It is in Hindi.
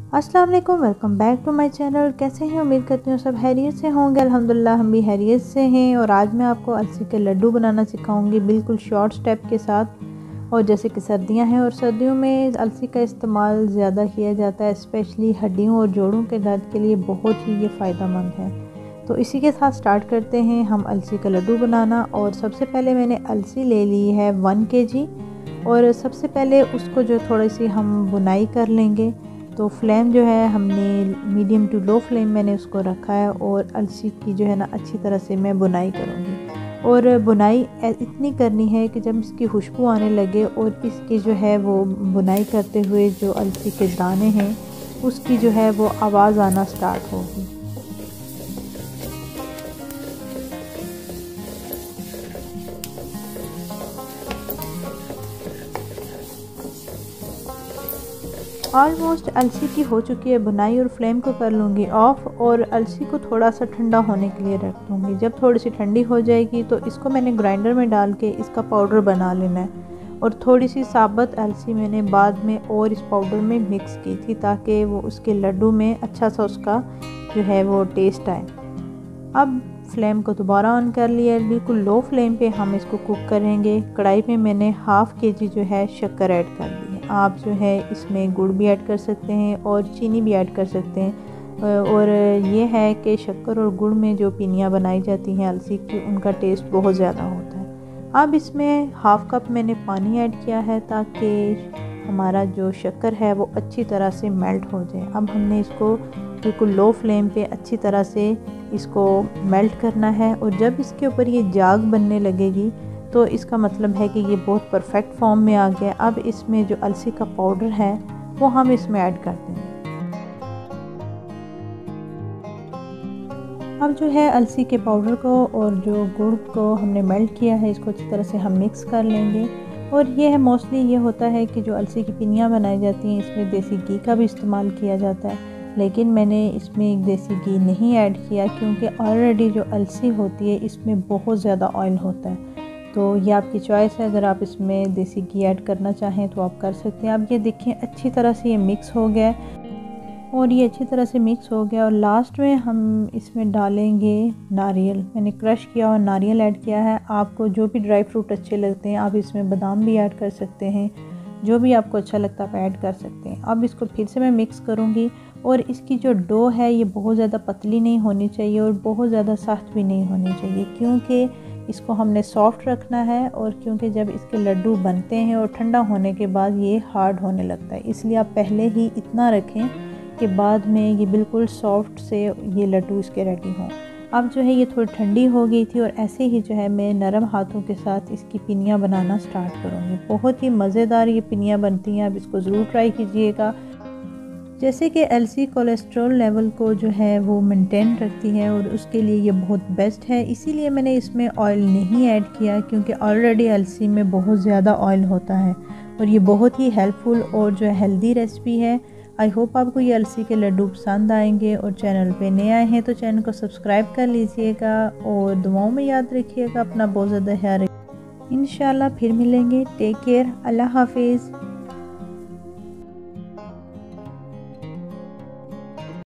अस्सलाम वालेकुम, welcome back to my channel. कैसे हैं? उम्मीद करती हूँ सब हैरियत से होंगे। अल्हम्दुलिल्लाह हम भी हैरियत से हैं। और आज मैं आपको अलसी के लड्डू बनाना सिखाऊंगी, बिल्कुल शॉर्ट स्टेप के साथ। और जैसे कि सर्दियां हैं और सर्दियों में अलसी का इस्तेमाल ज़्यादा किया जाता है, स्पेशली हड्डियों और जोड़ों के दर्द के लिए बहुत ही ये फ़ायदेमंद है। तो इसी के साथ स्टार्ट करते हैं हम अलसी का लड्डू बनाना। और सबसे पहले मैंने अलसी ले ली है 1 kg। और सबसे पहले उसको जो थोड़ी सी हम बुनाई कर लेंगे। तो फ्लेम जो है हमने मीडियम टू लो फ्लेम मैंने उसको रखा है। और अलसी की जो है ना अच्छी तरह से मैं बुनाई करूँगी। और बुनाई इतनी करनी है कि जब इसकी खुशबू आने लगे और इसकी जो है वो बुनाई करते हुए जो अलसी के दाने हैं उसकी जो है वो आवाज़ आना स्टार्ट होगी। ऑलमोस्ट अलसी की हो चुकी है बुनाई। और फ्लेम को कर लूँगी ऑफ़ और अलसी को थोड़ा सा ठंडा होने के लिए रख दूँगी। जब थोड़ी सी ठंडी हो जाएगी तो इसको मैंने ग्राइंडर में डाल के इसका पाउडर बना लेना है। और थोड़ी सी साबुत अलसी मैंने बाद में और इस पाउडर में मिक्स की थी ताकि वो उसके लड्डू में अच्छा सा उसका जो है वो टेस्ट आए। अब फ्लेम को दोबारा ऑन कर लिया, बिल्कुल लो फ्लेम पे हम इसको कुक करेंगे। कढ़ाई में मैंने ½ kg जो है शक्कर ऐड कर ली है। आप जो है इसमें गुड़ भी ऐड कर सकते हैं और चीनी भी ऐड कर सकते हैं। और ये है कि शक्कर और गुड़ में जो पिनियाँ बनाई जाती हैं अलसी की, उनका टेस्ट बहुत ज़्यादा होता है। अब इसमें ½ कप मैंने पानी ऐड किया है ताकि हमारा जो शक्कर है वो अच्छी तरह से मेल्ट हो जाए। अब हमने इसको बिल्कुल लो फ्लेम पे अच्छी तरह से इसको मेल्ट करना है। और जब इसके ऊपर ये जाग बनने लगेगी तो इसका मतलब है कि ये बहुत परफेक्ट फॉर्म में आ गया। अब इसमें जो अलसी का पाउडर है वो हम इसमें ऐड कर देंगे। अब जो है अलसी के पाउडर को और जो गुड़ को हमने मेल्ट किया है इसको अच्छी तरह से हम मिक्स कर लेंगे। और ये है मोस्टली ये होता है कि जो अलसी की पिनियाँ बनाई जाती हैं इसमें देसी घी का भी इस्तेमाल किया जाता है। लेकिन मैंने इसमें देसी घी नहीं ऐड किया क्योंकि ऑलरेडी जो अलसी होती है इसमें बहुत ज़्यादा ऑयल होता है। तो ये आपकी चॉइस है, अगर आप इसमें देसी घी ऐड करना चाहें तो आप कर सकते हैं। अब ये देखें अच्छी तरह से ये मिक्स हो गया है। और ये अच्छी तरह से मिक्स हो गया। और लास्ट में हम इसमें डालेंगे नारियल। मैंने क्रश किया और नारियल ऐड किया है। आपको जो भी ड्राई फ्रूट अच्छे लगते हैं आप इसमें बादाम भी ऐड कर सकते हैं, जो भी आपको अच्छा लगता है आप ऐड कर सकते हैं। अब इसको फिर से मैं मिक्स करूँगी। और इसकी जो डो है ये बहुत ज़्यादा पतली नहीं होनी चाहिए और बहुत ज़्यादा सख्त भी नहीं होनी चाहिए, क्योंकि इसको हमने सॉफ्ट रखना है। और क्योंकि जब इसके लड्डू बनते हैं और ठंडा होने के बाद ये हार्ड होने लगता है, इसलिए आप पहले ही इतना रखें कि बाद में ये बिल्कुल सॉफ्ट से ये लड्डू इसके रेडी हों। अब जो है ये थोड़ी ठंडी हो गई थी और ऐसे ही जो है मैं नरम हाथों के साथ इसकी पिनियाँ बनाना स्टार्ट करूँगी। बहुत ही मज़ेदार ये पिनियाँ बनती हैं, आप इसको ज़रूर ट्राई कीजिएगा। जैसे कि अलसी कोलेस्ट्रॉल लेवल को जो है वो मेंटेन रखती है और उसके लिए ये बहुत बेस्ट है। इसीलिए मैंने इसमें ऑयल नहीं ऐड किया क्योंकि ऑलरेडी अलसी में बहुत ज़्यादा ऑयल होता है। और ये बहुत ही हेल्पफुल और जो है हेल्दी रेसिपी है। आई होप आपको ये अलसी के लड्डू पसंद आएंगे। और चैनल पे नए आए हैं तो चैनल को सब्सक्राइब कर लीजिएगा और दुआओं में याद रखिएगा। अपना बहुत ज़्यादा ख्याल रखिएगा। इंशाल्लाह फिर मिलेंगे। टेक केयर, अल्लाह हाफिज़।